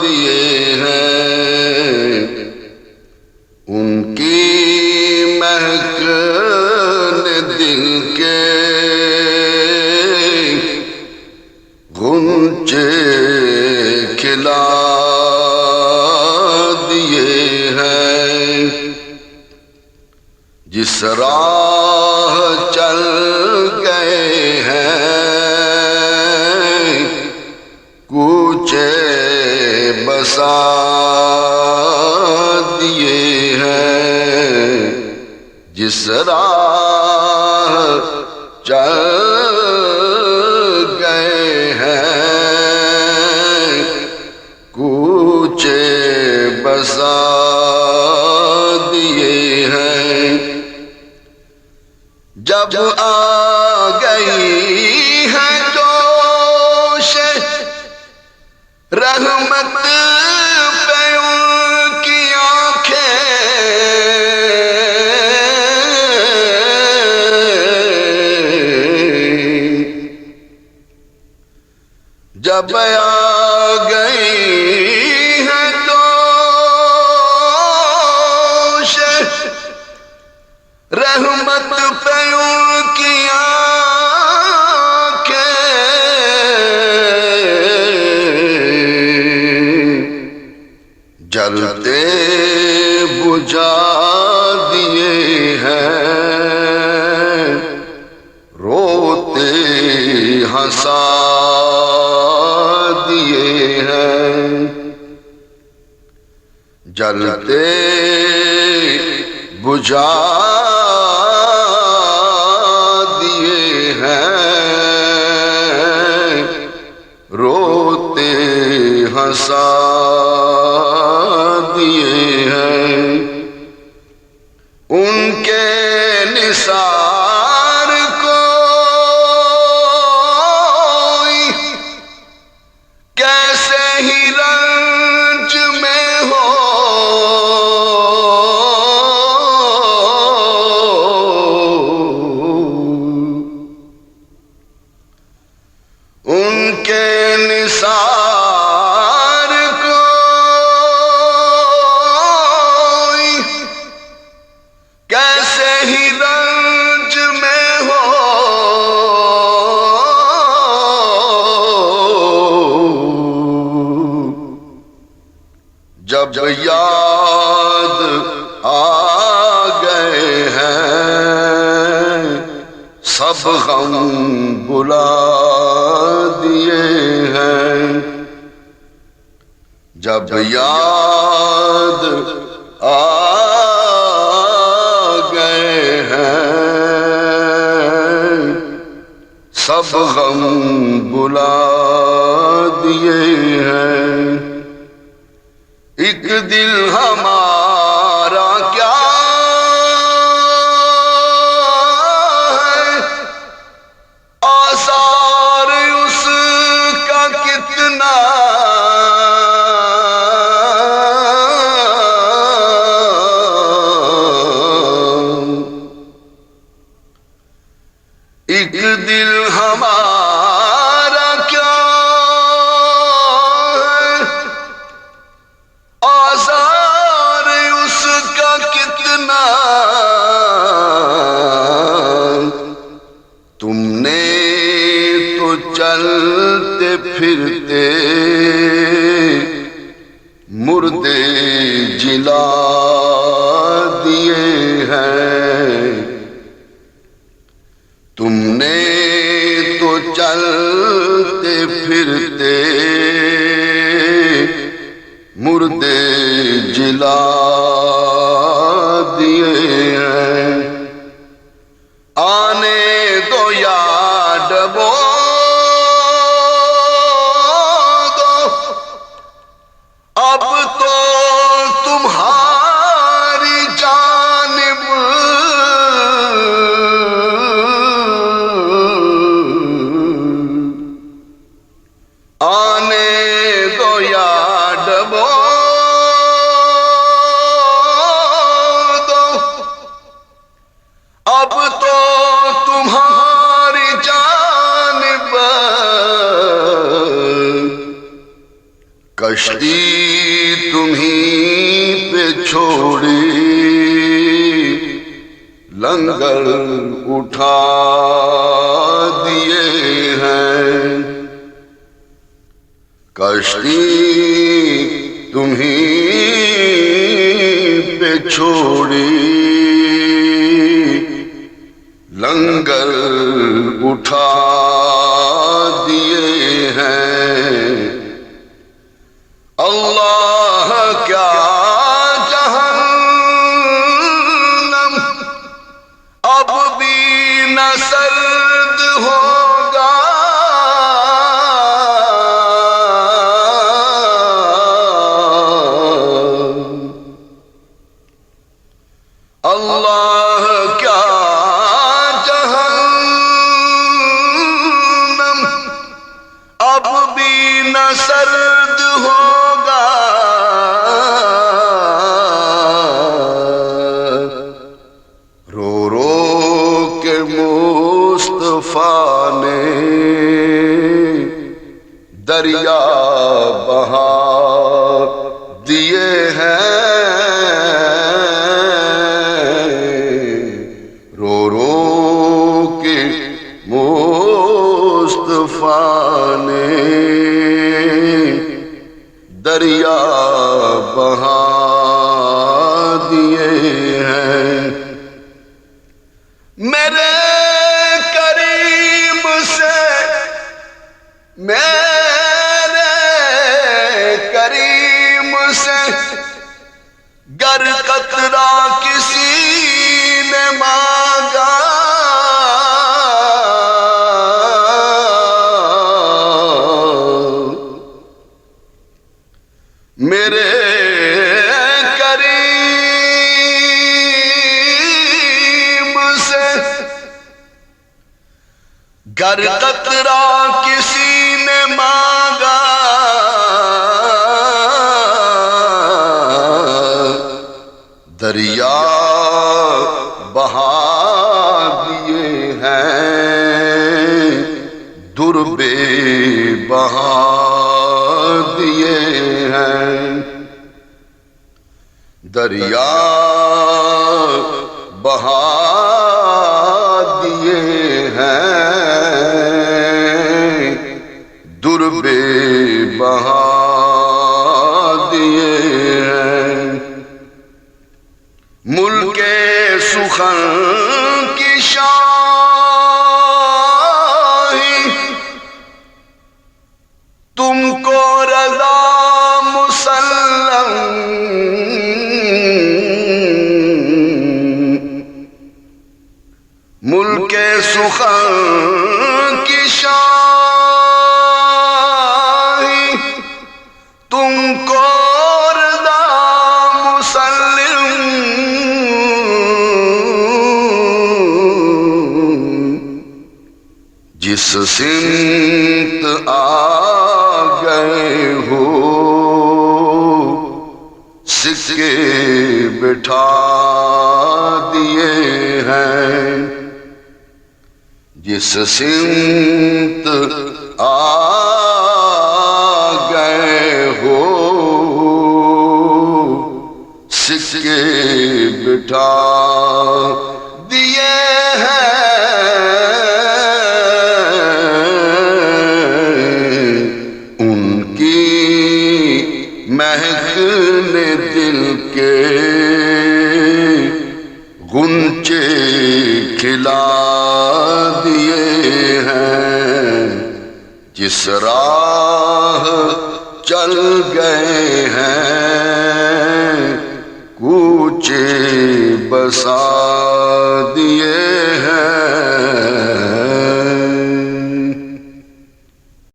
دیے ہیں، ان کی مہک نے دل کے غنچے کھلا دیے ہیں، جس راہ چل گئے ہیں کوچے بسا دیے ہیں، جس راہ چل گئے ہیں کوچے بسا دیے ہیں۔ جب آ گئی ہے جوش رحمت پہ ان کی آنکھیں، جب آ گئی ہے جوش رحمت پہ ان کی آنکھیں، جلتے بجھا دیے ہیں، روتے ہنسا دیے ہیں، جلتے بجھا دیے ہیں، روتے ہنسا دیے ہیں، ان کے نثار کوئی کیسے ہی رنج میں ہو، ان کے نثار کوئی کیسے ہی رنج میں ہو، جب یاد آ گئے ہیں سب غم بلا دیے ہیں، جب یاد آ گئے ہیں سب غم بلا دیے ہیں، ایک دل ہمارا کیا ہے، آثار اس کا کتنا، ایک دل ہمارا کیا ہے، آثار اس کا کتنا، تم نے تو چلتے پھرتے مردے جلا دیے ہیں، تم نے تو چلتے پھرتے مردے جلا دیے ہیں، آنے دو یا ڈبو دو اب تو تمہاری جانب آنے دو یا ڈبو دو اب تو تمہاری جانب کشتی تمہیں پہ چھوڑی لنگر اٹھا دیے ہیں، کشتی تمہیں پہ چھوڑی لنگر اٹھا دیے ہیں۔ اللہ کیا جہنم اب بھی نہ سرد ہوگا، اللہ کیا جہنم اب بھی نہ سرد ہوگا، رو رو کے مصطفیٰ نے دریا بہا دیے ہیں، رو رو کے مصطفیٰ نے دریا بہا دیے ہیں۔ میرے کریم سے، میرے کریم سے گر قطرہ کسی نے مانگا، میرے کریم سے گر قطرہ کسی نے مانگا، دریا بہا دیے ہیں، دربے بہا دیے ہیں، دریا بہا دیے ہیں، دربے بہا دیے ہیں۔ ملک سخن کی شاہی تم کو رضا مسلم، ملک سخن کی شاہی تم کو رضا مسلم، جس سمت آ گئے ہو سکے بٹھا دیے ہیں، جس سمت آ گئے ہو سکے بٹھا دیے ہیں، ان کی مہک نے دل کے غنچے کھلا دیے ہیں، جس راہ چل گئے ہیں کوچے بسا